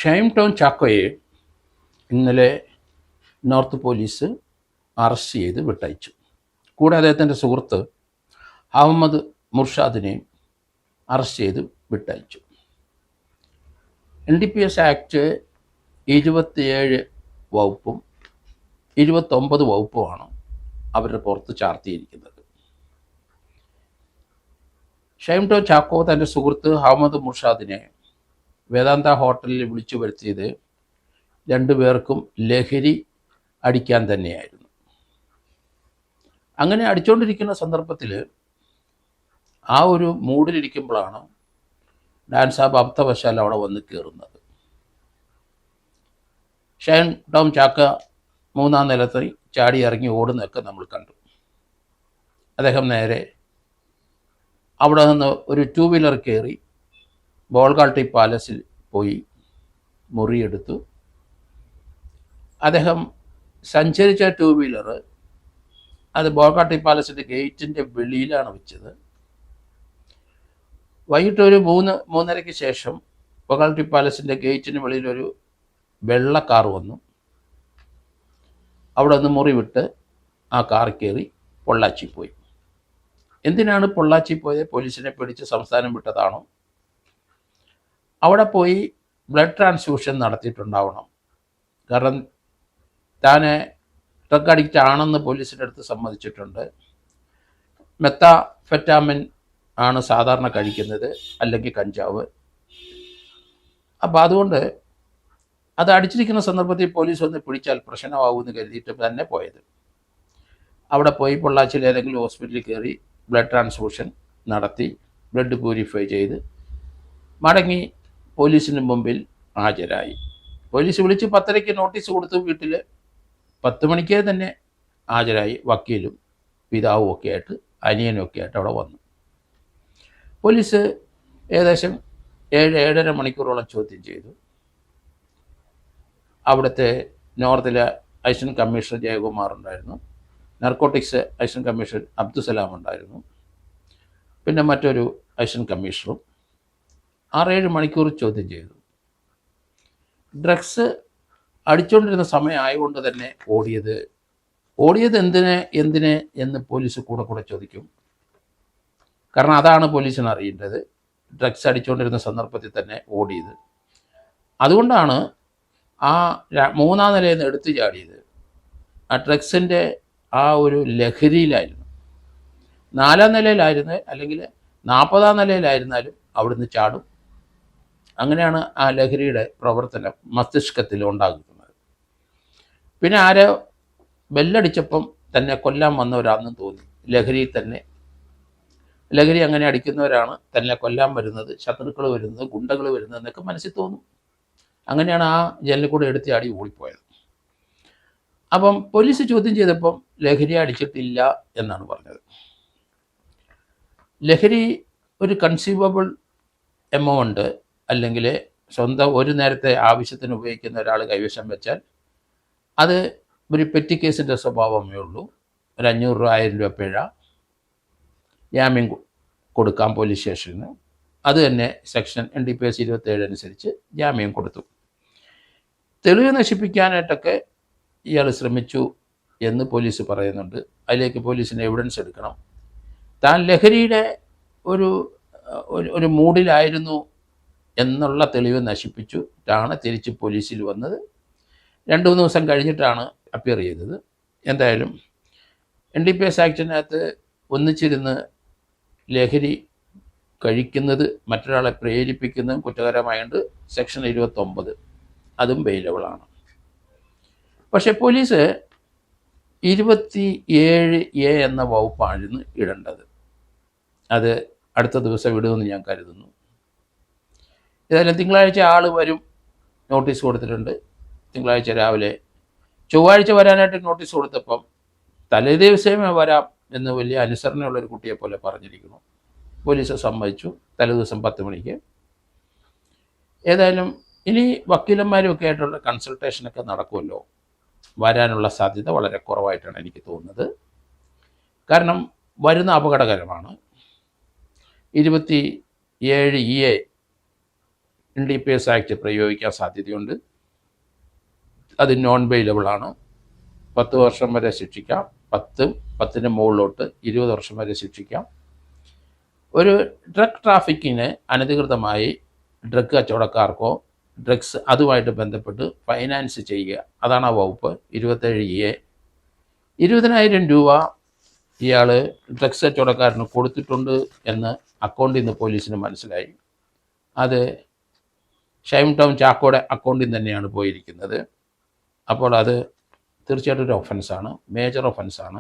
ഷൈം Tom ചാക്കോയെ ഇന്നലെ north police arrest ചെയ്ത് വിട്ടയച്ചു. കൂടെ അദ്ദേഹത്തിൻ്റെ സുഹൃത്ത് അഹമ്മദ് മുർഷാദിനെയും അറസ്റ്റ് ചെയ്ത് വിട്ടയച്ചു. NDPS ആക്ട് 27 വകുപ്പും 29 വകുപ്പുമാണ് അവരുടെ പുറത്ത് ചാർത്തിയിരിക്കുന്നത്. ഷൈം ടോം ചാക്കോ തൻ്റെ സുഹൃത്ത് അഹമ്മദ് മുർഷാദിനെ വേദാന്ത ഹോട്ടലിൽ വിളിച്ചു വരുത്തിയത് രണ്ടുപേർക്കും ലഹരി അടിക്കാൻ തന്നെയായിരുന്നു. അങ്ങനെ അടിച്ചുകൊണ്ടിരിക്കുന്ന സന്ദർഭത്തിൽ ആ ഒരു മൂഡിലിരിക്കുമ്പോഴാണ് ഡാൻസ് സാബ് അബദ്ധവശാൽ അവിടെ വന്ന് കയറുന്നത്. ഷൈം ടോം ചാക്ക 3-ാം നിലത്തിൽ ചാടി ഇറങ്ങി ഓടുന്നതൊക്കെ നമ്മൾ കണ്ടു. അദ്ദേഹം നേരെ അവിടെ നിന്ന് ഒരു 2 വീലർ കയറി ബോൾഗാട്ടി പാലസിൽ പോയി മുറിയെടുത്തു. അദ്ദേഹം സഞ്ചരിച്ച 2 വീലർ അത് ബോൾഗാട്ടി പാലസിൻ്റെ ഗേറ്റിൻ്റെ വെളിയിലാണ് വെച്ചത്. വൈകിട്ട് ഒരു 3-3:30 ശേഷം ബോൾഗാട്ടി പാലസിൻ്റെ ഗേറ്റിന് വെളിയിലൊരു വെള്ള കാർ വന്നു. അവിടെ നിന്ന് മുറി വിട്ട് ആ കാർ കയറി പൊള്ളാച്ചി പോയി. എന്തിനാണ് പൊള്ളാച്ചി പോയത്? പോലീസിനെ പിടിച്ച് സംസ്ഥാനം വിട്ടതാണോ? അവിടെ പോയി ബ്ലഡ് ട്രാൻസ്ഫ്യൂഷൻ നടത്തിയിട്ടുണ്ടാവണം. കാരണം താൻ ഡ്രഗ് അഡിക്റ്റ് ആണെന്ന് പോലീസിൻ്റെ അടുത്ത് സമ്മതിച്ചിട്ടുണ്ട്. മെത്താഫെറ്റാമിൻ ആണ് സാധാരണ കഴിക്കുന്നത്, അല്ലെങ്കിൽ കഞ്ചാവ്. അപ്പോൾ അതുകൊണ്ട് അത് അടിച്ചിരിക്കുന്ന സന്ദർഭത്തിൽ പോലീസ് വന്ന് പിടിച്ചാൽ പ്രശ്നമാകുമെന്ന് കരുതിയിട്ട് തന്നെ പോയത്. അവിടെ പോയി പൊള്ളാച്ചിയിൽ ഏതെങ്കിലും ഹോസ്പിറ്റലിൽ കയറി ബ്ലഡ് ട്രാൻസ്ഫ്യൂഷൻ നടത്തി ബ്ലഡ് പ്യൂരിഫൈ ചെയ്ത് മടങ്ങി പോലീസിന് മുമ്പിൽ ഹാജരായി. പോലീസ് വിളിച്ച് 10:30 നോട്ടീസ് കൊടുത്തു. വീട്ടിൽ 10 മണിക്കേ തന്നെ ഹാജരായി. വക്കീലും പിതാവും ഒക്കെ ആയിട്ട് അനിയനും ഒക്കെ ആയിട്ട് അവിടെ വന്നു. പോലീസ് ഏകദേശം 7-7.5 മണിക്കൂറോളം ചോദ്യം ചെയ്തു. അവിടുത്തെ നോർത്തിലെ അസിസ്റ്റന്റ് കമ്മീഷണർ ജയകുമാർ ഉണ്ടായിരുന്നു, നർക്കോട്ടിക്സ് അസിസ്റ്റന്റ് കമ്മീഷണർ അബ്ദുസലാം ഉണ്ടായിരുന്നു, പിന്നെ മറ്റൊരു അസിസ്റ്റന്റ് കമ്മീഷണറും 6-7 മണിക്കൂർ ചോദ്യം ചെയ്തു. ഡ്രഗ്സ് അടിച്ചുകൊണ്ടിരുന്ന സമയമായതുകൊണ്ട് തന്നെ ഓടിയത് എന്തിനെ എന്ന് പോലീസ് കൂടെ ചോദിക്കും. കാരണം അതാണ് പോലീസിന് അറിയേണ്ടത്. ഡ്രഗ്സ് അടിച്ചുകൊണ്ടിരുന്ന സന്ദർഭത്തിൽ തന്നെ ഓടിയത്. അതുകൊണ്ടാണ് ആ 3-ാം നിലയിൽ നിന്ന് എടുത്തു ചാടിയത്. ആ ഡ്രഗ്സിൻ്റെ ആ ഒരു ലഹരിയിലായിരുന്നു. 4-ാം നിലയിലായിരുന്നു, അല്ലെങ്കിൽ 40-ാം നിലയിലായിരുന്നാലും അവിടുന്ന് ചാടും. അങ്ങനെയാണ് ആ ലഹരിയുടെ പ്രവർത്തനം മസ്തിഷ്കത്തിൽ ഉണ്ടാകുന്നത്. പിന്നെ ആരോ ബെല്ലടിച്ചപ്പം തന്നെ കൊല്ലാൻ വന്നവരാണെന്ന് തോന്നി. ലഹരി അങ്ങനെ അടിക്കുന്നവരാണ് തന്നെ കൊല്ലാൻ വരുന്നത്, ശത്രുക്കൾ വരുന്നത്, ഗുണ്ടകൾ വരുന്നത് എന്നൊക്കെ മനസ്സിൽ തോന്നും. അങ്ങനെയാണ് ആ ജനലിൽ കൂടെ എടുത്ത് ചാടി ഓടിപ്പോയത്. അപ്പം പോലീസ് ചോദ്യം ചെയ്തപ്പം ലഹരി അടിച്ചിട്ടില്ല എന്നാണ് പറഞ്ഞത്. ലഹരി ഒരു കൺസ്യൂമബിൾ എമൗണ്ട്, അല്ലെങ്കിൽ സ്വന്തം ഒരു നേരത്തെ ആവശ്യത്തിന് ഉപയോഗിക്കുന്ന ഒരാൾ കൈവശം വെച്ചാൽ അത് ഒരു പെറ്റി കേസിൻ്റെ സ്വഭാവമേ ഉള്ളൂ. ഒരു 500 രൂപ 1000 രൂപ പിഴ, ജാമ്യം കൊടുക്കാം പോലീസ് സ്റ്റേഷന്. അത് തന്നെ സെക്ഷൻ NDPS 27 അനുസരിച്ച് ജാമ്യം കൊടുത്തു. തെളിവ് നശിപ്പിക്കാനായിട്ടൊക്കെ ഇയാൾ ശ്രമിച്ചു എന്ന് പോലീസ് പറയുന്നുണ്ട്. അതിലേക്ക് പോലീസിന് എവിഡൻസ് എടുക്കണം. താൻ ലഹരിയുടെ ഒരു മൂഡിലായിരുന്നു എന്നുള്ള തെളിവ് നശിപ്പിച്ചിട്ടാണ് തിരിച്ച് പോലീസിൽ വന്നത്. 2-3 ദിവസം കഴിഞ്ഞിട്ടാണ് അപ്പിയർ ചെയ്തത്. എന്തായാലും NDPS ആക്ടിനകത്ത് ഒന്നിച്ചിരുന്ന് ലഹരി കഴിക്കുന്നത്, മറ്റൊരാളെ പ്രേരിപ്പിക്കുന്നതും കുറ്റകരമായതുകൊണ്ട് സെക്ഷൻ 29 അതും ബെയിലബിളാണ്. പക്ഷേ പോലീസ് 27A എന്ന വകുപ്പായിരുന്നു ഇടേണ്ടത്. അത് അടുത്ത ദിവസം ഇടുമെന്ന് ഞാൻ കരുതുന്നു. ഏതായാലും തിങ്കളാഴ്ച ആൾ വരും, നോട്ടീസ് കൊടുത്തിട്ടുണ്ട്. തിങ്കളാഴ്ച രാവിലെ. ചൊവ്വാഴ്ച വരാനായിട്ട് നോട്ടീസ് കൊടുത്തപ്പം തലേ ദിവസമേ വരാം എന്ന് വലിയ അനുസരണയുള്ളൊരു കുട്ടിയെ പോലെ പറഞ്ഞിരിക്കുന്നു. പോലീസ് സമ്മതിച്ചു, തലേദിവസം 10 മണിക്ക്. ഏതായാലും ഇനി വക്കീലന്മാരും ഒക്കെ ആയിട്ടുള്ള കൺസൾട്ടേഷനൊക്കെ നടക്കുമല്ലോ. വരാനുള്ള സാധ്യത വളരെ കുറവായിട്ടാണ് എനിക്ക് തോന്നുന്നത്. കാരണം വരുന്ന അപകടകരമാണ്. 27A NDPS ആക്ട് പ്രയോഗിക്കാൻ സാധ്യതയുണ്ട്. അത് നോൺ ബെയിലബിളാണ്. 10 വർഷം വരെ ശിക്ഷിക്കാം. 10 മുകളിലോട്ട് 20 വർഷം വരെ ശിക്ഷിക്കാം. ഒരു ഡ്രഗ് ട്രാഫിക്കിന് അനധികൃതമായി ഡ്രഗ് കച്ചവടക്കാർക്കോ ഡ്രഗ്സ് അതുമായിട്ട് ബന്ധപ്പെട്ട് ഫൈനാൻസ് ചെയ്യുക, അതാണ് ആ വകുപ്പ്. 27A. 20,000 രൂപ ഇയാൾ ഡ്രഗ്സ് കച്ചവടക്കാരന് കൊടുത്തിട്ടുണ്ട് എന്ന് അക്കൗണ്ടിൽ നിന്ന് പോലീസിന് മനസ്സിലായി. അത് ഷൈം ടൗൺ ചാക്കോയുടെ അക്കൗണ്ടിൽ നിന്ന് തന്നെയാണ് പോയിരിക്കുന്നത്. അപ്പോൾ അത് തീർച്ചയായിട്ടും ഒരു ഒഫൻസാണ്, മേജർ ഒഫൻസാണ്.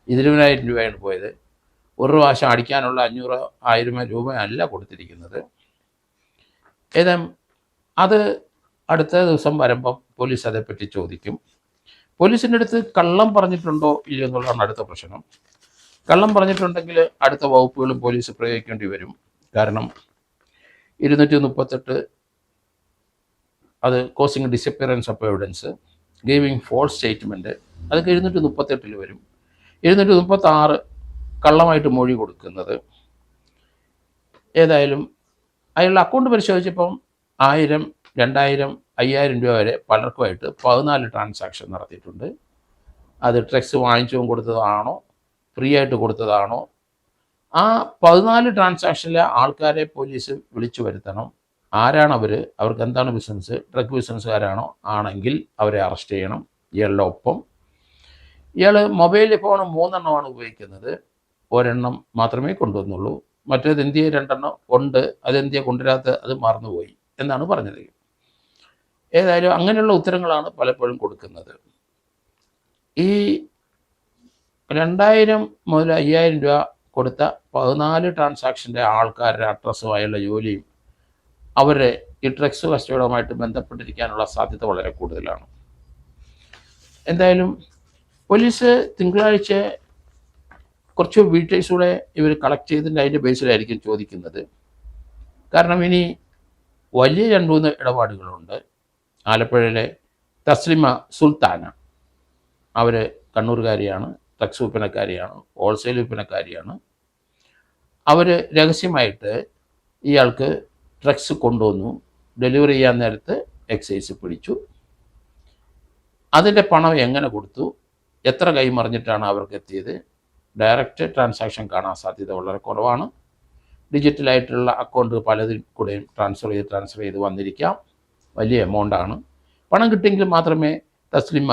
20,000 രൂപയാണ് പോയത്. ഒരു പ്രാവശ്യം അടിക്കാനുള്ള 500,000 രൂപ അല്ല കൊടുത്തിരിക്കുന്നത്. ഏതായാലും അത് അടുത്ത ദിവസം വരുമ്പം പോലീസ് അതേപ്പറ്റി ചോദിക്കും. പോലീസിൻ്റെ അടുത്ത് കള്ളം പറഞ്ഞിട്ടുണ്ടോ ഇല്ലയോ എന്നുള്ളതാണ് അടുത്ത പ്രശ്നം. കള്ളം പറഞ്ഞിട്ടുണ്ടെങ്കിൽ അടുത്ത വകുപ്പുകളും പോലീസ് പ്രയോഗിക്കേണ്ടി വരും. കാരണം 238 അത് causing disappearance of evidence, giving false statement, അതൊക്കെ 238 വരും. 236 കള്ളമായിട്ട് മൊഴി കൊടുക്കുന്നത്. ഏതായാലും അയാളുടെ അക്കൗണ്ട് പരിശോധിച്ചപ്പം 1000, 2000, 5000 രൂപ വരെ പലർക്കുമായിട്ട് 14 ട്രാൻസാക്ഷൻ നടത്തിയിട്ടുണ്ട്. അത് ഡ്രഗ്സ് വാങ്ങിച്ചും കൊടുത്തതാണോ ഫ്രീ ആയിട്ട് കൊടുത്തതാണോ, ആ 14 ട്രാൻസാക്ഷനിലെ ആൾക്കാരെ പോലീസ് വിളിച്ചു വരുത്തണം. ആരാണ് അവർക്ക് എന്താണ് ബിസിനസ്, ഡ്രഗ് ബിസിനസ്സുകാരാണോ ആണെങ്കിൽ അവരെ അറസ്റ്റ് ചെയ്യണം. ഇയാളുടെ ഒപ്പം ഇയാൾ മൊബൈൽ ഫോൺ 3 എണ്ണമാണ് ഉപയോഗിക്കുന്നത്, ഒരെണ്ണം മാത്രമേ കൊണ്ടുവന്നുള്ളൂ. മറ്റേത് ഇന്ത്യയിൽ 2 എണ്ണം ഉണ്ട്, അത് ഇന്ത്യ കൊണ്ടുവരാത്ത അത് മറന്നുപോയി എന്നാണ് പറഞ്ഞത്. ഏതായാലും അങ്ങനെയുള്ള ഉത്തരങ്ങളാണ് പലപ്പോഴും കൊടുക്കുന്നത്. ഈ 2000 മുതൽ 5000 രൂപ കൊടുത്ത 14 ട്രാൻസാക്ഷൻ്റെ ആൾക്കാരുടെ അഡ്രസ്സുമായുള്ള ജോലിയും അവരെ ഈ ഡ്രഗ്സ് കച്ചവടവുമായിട്ട് ബന്ധപ്പെട്ടിരിക്കാനുള്ള സാധ്യത വളരെ കൂടുതലാണ്. എന്തായാലും പോലീസ് തിങ്കളാഴ്ച കുറച്ച് ഡീറ്റെയിൽസ് കൂടെ ഇവർ കളക്ട് ചെയ്തിട്ട് അതിൻ്റെ ബേസിലായിരിക്കും ചോദിക്കുന്നത്. കാരണം ഇനി വലിയ 2-3 ഇടപാടുകളുണ്ട്. ആലപ്പുഴയിലെ തസ്ലിമ സുൽത്താന, അവർ കണ്ണൂർകാരിയാണ്, ഡ്രഗ്സ് വിൽപ്പനക്കാരിയാണ്, ഹോൾസെയിൽ വിൽപ്പനക്കാരിയാണ്. അവർ രഹസ്യമായിട്ട് ഇയാൾക്ക് ഡ്രഗ്സ് കൊണ്ടുവന്നു, ഡെലിവറി ചെയ്യാൻ നേരത്ത് എക്സൈസ് പിടിച്ചു. അതിൻ്റെ പണം എങ്ങനെ കൊടുത്തു, എത്ര കൈമറിഞ്ഞിട്ടാണ് അവർക്ക് എത്തിയത്, ഡയറക്റ്റ് ട്രാൻസാക്ഷൻ കാണാൻ സാധ്യത വളരെ കുറവാണ്. ഡിജിറ്റലായിട്ടുള്ള അക്കൗണ്ട് പലതിൽ കൂടെയും ട്രാൻസ്ഫർ ചെയ്ത് വന്നിരിക്കാം. വലിയ എമൗണ്ടാണ്. പണം കിട്ടിയെങ്കിൽ മാത്രമേ തസ്ലിമ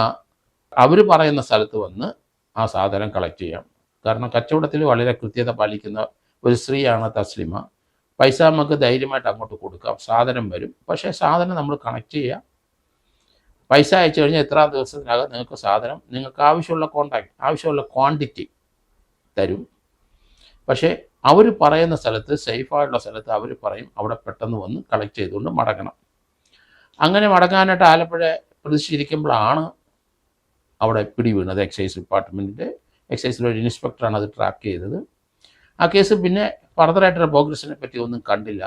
അവർ പറയുന്ന സ്ഥലത്ത് വന്ന് ആ സാധനം കളക്ട് ചെയ്യാം. കാരണം കച്ചവടത്തിൽ വളരെ കൃത്യത പാലിക്കുന്ന ഒരു സ്ത്രീയാണ് തസ്ലിമ. പൈസ നമുക്ക് ധൈര്യമായിട്ട് അങ്ങോട്ട് കൊടുക്കാം, സാധനം വരും. പക്ഷേ സാധനം നമ്മൾ കണക്ട് ചെയ്യാം. പൈസ അയച്ചു കഴിഞ്ഞാൽ എത്ര ദിവസത്തിനകം നിങ്ങൾക്ക് സാധനം നിങ്ങൾക്ക് ആവശ്യമുള്ള ക്വാണ്ടിറ്റി തരും. പക്ഷേ അവർ പറയുന്ന സ്ഥലത്ത്, സേഫായിട്ടുള്ള സ്ഥലത്ത് അവർ പറയും അവിടെ പെട്ടെന്ന് വന്ന് കളക്ട് ചെയ്തുകൊണ്ട് മടങ്ങണം. അങ്ങനെ മടങ്ങാനായിട്ട് ആലപ്പുഴ പ്രതീക്ഷിച്ചിരിക്കുമ്പോഴാണ് അവിടെ പിടി വീണത്. എക്സൈസ് ഡിപ്പാർട്ട്മെൻറ്റിൻ്റെ എക്സൈസിലൊരു ഇൻസ്പെക്ടറാണ് അത് ട്രാക്ക് ചെയ്തത്. ആ കേസ് പിന്നെ ഫർദറായിട്ടുള്ള പ്രോഗ്രസിനെ പറ്റി ഒന്നും കണ്ടില്ല.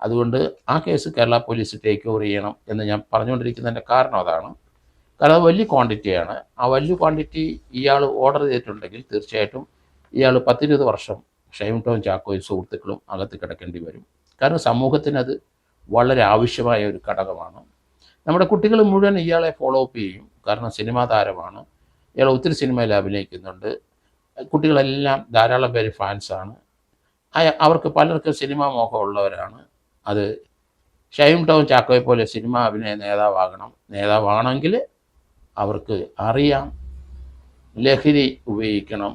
അതുകൊണ്ട് ആ case Kerala police take over ചെയ്യണം എന്ന് ഞാൻ പറഞ്ഞുകൊണ്ടിരിക്കുന്നതിൻ്റെ കാരണം അതാണ്. കാരണം അത് വലിയ ക്വാണ്ടിറ്റിയാണ്. ആ വലിയ ക്വാണ്ടിറ്റി ഇയാൾ ഓർഡർ ചെയ്തിട്ടുണ്ടെങ്കിൽ തീർച്ചയായിട്ടും ഇയാൾ 10-20 വർഷം ഷൈം ടൗൺ ചാക്കോയും സുഹൃത്തുക്കളും അകത്ത് കിടക്കേണ്ടി വരും. കാരണം സമൂഹത്തിനത് വളരെ ആവശ്യമായ ഒരു ഘടകമാണ്. നമ്മുടെ കുട്ടികൾ മുഴുവൻ ഇയാളെ ഫോളോ അപ്പ് ചെയ്യും. കാരണം സിനിമാ താരമാണ്, ഇയാൾ ഒത്തിരി സിനിമയിൽ അഭിനയിക്കുന്നുണ്ട്. കുട്ടികളെല്ലാം ധാരാളം പേര് ഫാൻസാണ്. അവർക്ക് പലർക്കും സിനിമാ മോഹമുള്ളവരാണ്. അത് ഷൈം ടൗൺ ചാക്കോയെ പോലെ സിനിമാ അഭിനയ നേതാവാണെങ്കിൽ അവർക്ക് അറിയാം ലഹരി ഉപയോഗിക്കണം,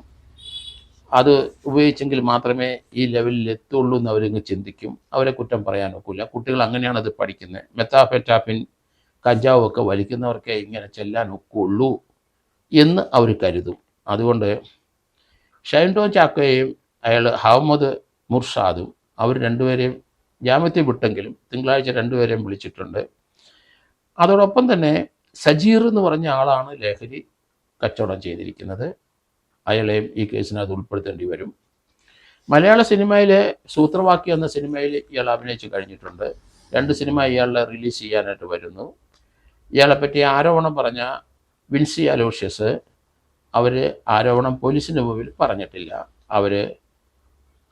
അത് ഉപയോഗിച്ചെങ്കിൽ മാത്രമേ ഈ ലെവലിൽ എത്തുള്ളൂ എന്ന് അവരിങ്ങ് ചിന്തിക്കും. അവരെ കുറ്റം പറയാൻ ഒക്കില്ല. കുട്ടികൾ അങ്ങനെയാണ് അത് പഠിക്കുന്നത്. മെത്താഫെറ്റാഫിൻ, കഞ്ചാവും ഒക്കെ വലിക്കുന്നവർക്കേ ഇങ്ങനെ ചെല്ലാൻ ഒക്കുള്ളൂ എന്ന് അവർ കരുതും. അതുകൊണ്ട് ഷൈം ടൗൺ ചാക്കോയെയും അയാൾ അഹമ്മദ് മുർഷാദും അവർ രണ്ടുപേരെയും ജാമ്യത്തിൽ വിട്ടെങ്കിലും തിങ്കളാഴ്ച രണ്ടുപേരെയും വിളിച്ചിട്ടുണ്ട്. അതോടൊപ്പം തന്നെ സജീർ എന്ന് പറഞ്ഞ ആളാണ് ലഹരി കച്ചവടം ചെയ്തിരിക്കുന്നത്. അയാളെയും ഈ കേസിനകത്ത് ഉൾപ്പെടുത്തേണ്ടി വരും. മലയാള സിനിമയിലെ സൂത്രവാക്യം എന്ന സിനിമയിൽ ഇയാൾ അഭിനയിച്ച് കഴിഞ്ഞിട്ടുണ്ട്. 2 സിനിമ ഇയാളെ റിലീസ് ചെയ്യാനായിട്ട് വരുന്നു. ഇയാളെപ്പറ്റി ആരോപണം പറഞ്ഞ വിൻസി അലോഷ്യസ് അവർ ആരോപണം പോലീസിൻ്റെ മുമ്പിൽ പറഞ്ഞിട്ടില്ല. അവർ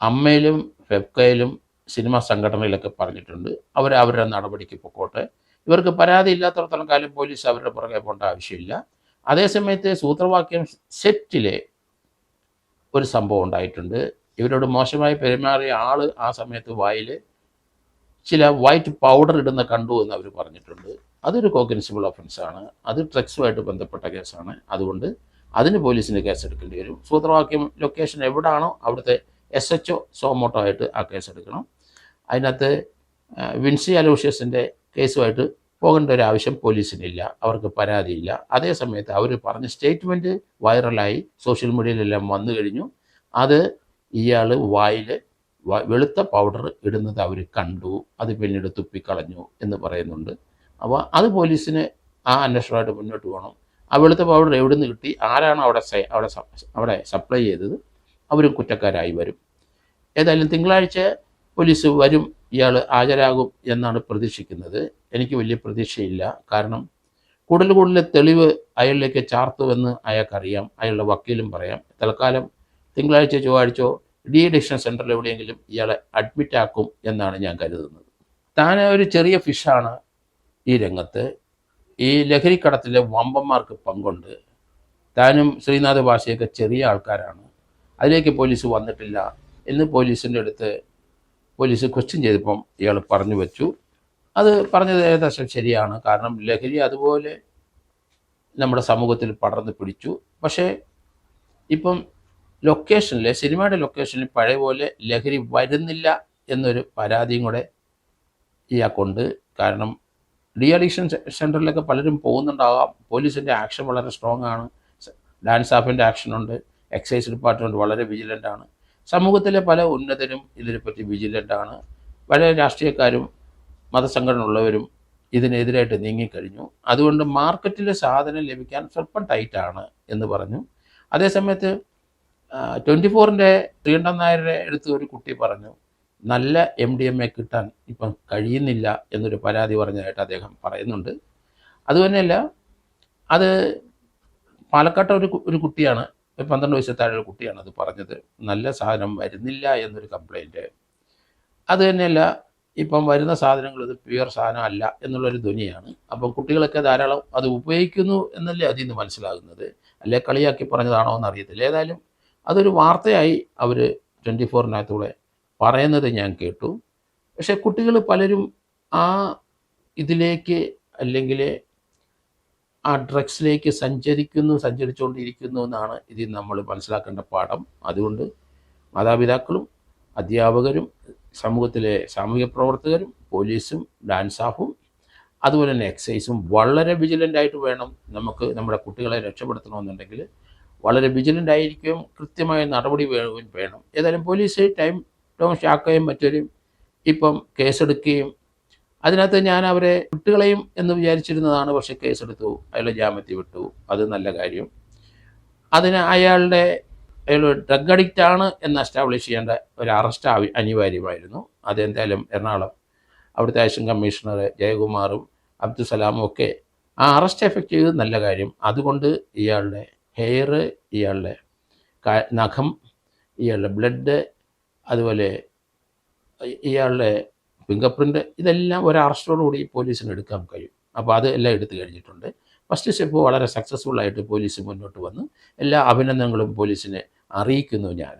അമ്മയിലും ഫെബ്കയിലും സിനിമാ സംഘടനയിലൊക്കെ പറഞ്ഞിട്ടുണ്ട്. അവരുടെ നടപടിക്ക് പൊക്കോട്ടെ. ഇവർക്ക് പരാതി ഇല്ലാത്തിടത്തോളം കാലം പോലീസ് അവരുടെ പുറകെ പോകേണ്ട ആവശ്യമില്ല. അതേസമയത്ത് സൂത്രവാക്യം സെറ്റിലെ ഒരു സംഭവം ഉണ്ടായിട്ടുണ്ട്. ഇവരോട് മോശമായി പെരുമാറിയ ആൾ ആ സമയത്ത് വായിൽ ചില വൈറ്റ് പൗഡർ ഇടുന്ന കണ്ടു എന്ന് അവർ പറഞ്ഞിട്ടുണ്ട്. അതൊരു കോഗ്നിസിബിൾ ഒഫൻസാണ്. അത് ഡ്രഗ്സുമായിട്ട് ബന്ധപ്പെട്ട കേസാണ്. അതുകൊണ്ട് അതിന് പോലീസിന് കേസെടുക്കേണ്ടി വരും. സൂത്രവാക്യം ലൊക്കേഷൻ എവിടാണോ അവിടുത്തെ SHO സോമോട്ടോ ആയിട്ട് ആ കേസെടുക്കണം. അതിനകത്ത് വിൻസി അലോഷ്യസിൻ്റെ കേസുമായിട്ട് പോകേണ്ട ഒരു ആവശ്യം പോലീസിനില്ല. അവർക്ക് പരാതിയില്ല. അതേ സമയത്ത് അവർ പറഞ്ഞ സ്റ്റേറ്റ്മെൻറ്റ് വൈറലായി സോഷ്യൽ മീഡിയയിലെല്ലാം വന്നു കഴിഞ്ഞു. അത് ഇയാൾ വായിൽ വെളുത്ത പൗഡർ ഇടുന്നത് അവർ കണ്ടു, അത് പിന്നീട് തുപ്പിക്കളഞ്ഞു എന്ന് പറയുന്നുണ്ട്. അപ്പോൾ അത് പോലീസിന് ആ അന്വേഷണമായിട്ട് മുന്നോട്ട് പോകണം. ആ വെളുത്ത പൗഡർ എവിടെ നിന്ന് കിട്ടി, ആരാണ് അവിടെ സപ്ലൈ ചെയ്തത്, അവരും കുറ്റക്കാരായി വരും. ഏതായാലും തിങ്കളാഴ്ച പോലീസ് വരും, ഇയാൾ ഹാജരാകും എന്നാണ് പ്രതീക്ഷിക്കുന്നത്. എനിക്ക് വലിയ പ്രതീക്ഷയില്ല. കാരണം കൂടുതൽ തെളിവ് അയാളിലേക്ക് ചാർത്തുമെന്ന് അയാൾക്കറിയാം, അയാളുടെ വക്കീലും പറയാം. തൽക്കാലം തിങ്കളാഴ്ച ചൊവ്വാഴ്ചയോ ഡി അഡിക്ഷൻ സെൻറ്ററിൽ എവിടെയെങ്കിലും ഇയാളെ അഡ്മിറ്റാക്കും എന്നാണ് ഞാൻ കരുതുന്നത്. താൻ ഒരു ചെറിയ ഫിഷാണ് ഈ രംഗത്ത്. ഈ ലഹരിക്കടത്തിലെ വമ്പന്മാർക്ക് പങ്കുണ്ട്. താനും ശ്രീനാഥ് ഭാഷയൊക്കെ ചെറിയ ആൾക്കാരാണ്. അതിലേക്ക് പോലീസ് വന്നിട്ടില്ല എന്ന് പോലീസിൻ്റെ അടുത്ത് പോലീസ് ക്വസ്റ്റ്യൻ ചെയ്തപ്പം ഇയാൾ പറഞ്ഞു വെച്ചു. അത് പറഞ്ഞത് ഏകദേശം ശരിയാണ്. കാരണം ലഹരി അതുപോലെ നമ്മുടെ സമൂഹത്തിൽ പടർന്നു പിടിച്ചു. പക്ഷേ ഇപ്പം സിനിമയുടെ ലൊക്കേഷനിൽ പഴയ പോലെ ലഹരി വരുന്നില്ല എന്നൊരു പരാതിയും കൂടെ ഇയാൾക്കുണ്ട്. കാരണം ഡി അഡിക്ഷൻ സെൻറ്ററിലൊക്കെ പലരും പോകുന്നുണ്ടാകാം. പോലീസിൻ്റെ ആക്ഷൻ വളരെ സ്ട്രോങ് ആണ്. ഡാൻസ് ആഫിൻ്റെ ആക്ഷനുണ്ട്. എക്സൈസ് ഡിപ്പാർട്ട്മെൻറ്റ് വളരെ വിജിലൻ്റാണ്. സമൂഹത്തിലെ പല ഉന്നതരും ഇതിനെപ്പറ്റി വിജിലൻ്റാണ്. പല രാഷ്ട്രീയക്കാരും മതസംഘടന ഉള്ളവരും ഇതിനെതിരായിട്ട് നീങ്ങിക്കഴിഞ്ഞു. അതുകൊണ്ട് മാർക്കറ്റിൽ സാധനം ലഭിക്കാൻ സ്വല്പം ടൈറ്റാണ് എന്ന് പറഞ്ഞു. അതേസമയത്ത് 24-ൻ്റെ ശ്രീകണ്ഠൻ നായരുടെ അടുത്ത് ഒരു കുട്ടി പറഞ്ഞു, നല്ല MDMA കിട്ടാൻ ഇപ്പം കഴിയുന്നില്ല എന്നൊരു പരാതി പറഞ്ഞതായിട്ട് അദ്ദേഹം പറയുന്നുണ്ട്. അതുതന്നെയല്ല, അത് പാലക്കാട്ടെ ഒരു കുട്ടിയാണ്, 12 വയസ്സിൽ താഴെ ഒരു കുട്ടിയാണ് അത് പറഞ്ഞത്. നല്ല സാധനം വരുന്നില്ല എന്നൊരു കംപ്ലൈൻറ്റ്. അതുതന്നെയല്ല, ഇപ്പം വരുന്ന സാധനങ്ങൾ ഇത് പ്യുവർ സാധനം അല്ല എന്നുള്ളൊരു ധ്വനിയാണ്. അപ്പം കുട്ടികളൊക്കെ ധാരാളം അത് ഉപയോഗിക്കുന്നു എന്നല്ലേ അതിൽ നിന്ന് മനസ്സിലാകുന്നത്. അല്ലെ കളിയാക്കി പറഞ്ഞതാണോ എന്നറിയത്തില്ല. ഏതായാലും അതൊരു വാർത്തയായി അവർ 24-നകത്തൂടെ പറയുന്നത് ഞാൻ കേട്ടു. പക്ഷേ കുട്ടികൾ പലരും ആ ഇതിലേക്ക് അല്ലെങ്കിൽ ആ ഡ്രഗ്സിലേക്ക് സഞ്ചരിച്ചുകൊണ്ടിരിക്കുന്നു എന്നാണ് ഇതിൽ നമ്മൾ മനസ്സിലാക്കേണ്ട പാഠം. അതുകൊണ്ട് മാതാപിതാക്കളും അധ്യാപകരും സമൂഹത്തിലെ സാമൂഹിക പ്രവർത്തകരും പോലീസും ഡാൻസ് ആഫും അതുപോലെ തന്നെ എക്സൈസും വളരെ വിജിലൻ്റായിട്ട് വേണം. നമുക്ക് നമ്മുടെ കുട്ടികളെ രക്ഷപ്പെടുത്തണമെന്നുണ്ടെങ്കിൽ വളരെ വിജിലൻ്റ് ആയിരിക്കും, കൃത്യമായ നടപടി വേണം. ഏതായാലും പോലീസ് ടോം ഷാക്കോയും മറ്റൊരു ഇപ്പം കേസെടുക്കുകയും അതിനകത്ത് ഞാൻ അവരെ കുട്ടികളെയും എന്ന് വിചാരിച്ചിരുന്നതാണ്. പക്ഷേ കേസെടുത്തു, അയാളെ ജാമ്യത്തിൽ വിട്ടു. അത് നല്ല കാര്യം. അതിന് അയാൾ ഡ്രഗ് അഡിക്റ്റ് ആണ് എന്ന് എസ്റ്റാബ്ലിഷ് ചെയ്യേണ്ട ഒരു അറസ്റ്റ് അനിവാര്യമായിരുന്നു. അതെന്തായാലും എറണാകുളം അവിടുത്തെ ആക്ഷൻ കമ്മീഷണർ ജയകുമാറും അബ്ദുസലാമും ഒക്കെ ആ അറസ്റ്റ് എഫക്റ്റ് ചെയ്തത് നല്ല കാര്യം. അതുകൊണ്ട് ഇയാളുടെ ഹെയർ, ഇയാളുടെ നഖം, ഇയാളുടെ ബ്ലഡ്, അതുപോലെ ഇയാളുടെ ഫിംഗർ പ്രിൻ്റ്, ഇതെല്ലാം ഒരു അറസ്റ്റോടുകൂടി പോലീസിന് എടുക്കാൻ കഴിയും. അപ്പോൾ അത് എല്ലാം എടുത്തു കഴിഞ്ഞിട്ടുണ്ട്. ഫസ്റ്റ് സ്റ്റെപ്പ് വളരെ സക്സസ്ഫുള്ളായിട്ട് പോലീസ് മുന്നോട്ട് വന്ന് എല്ലാ അഭിനന്ദനങ്ങളും പോലീസിനെ അറിയിക്കുന്നു ഞാൻ.